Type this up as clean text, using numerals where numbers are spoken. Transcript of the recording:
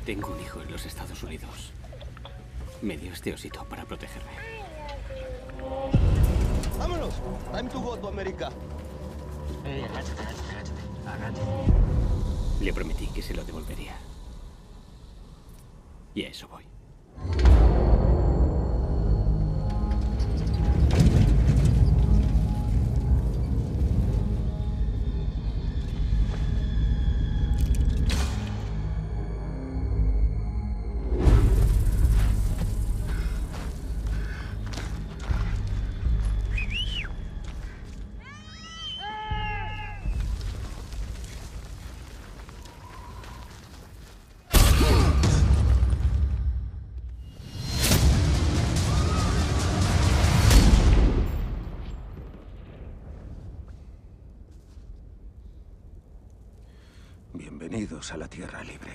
Tengo un hijo en los Estados Unidos. Me dio este osito para protegerme. ¡Vámonos! Time to go to America. Agáchate. Le prometí que se lo devolvería. Y a eso voy. Bienvenidos a la Tierra Libre.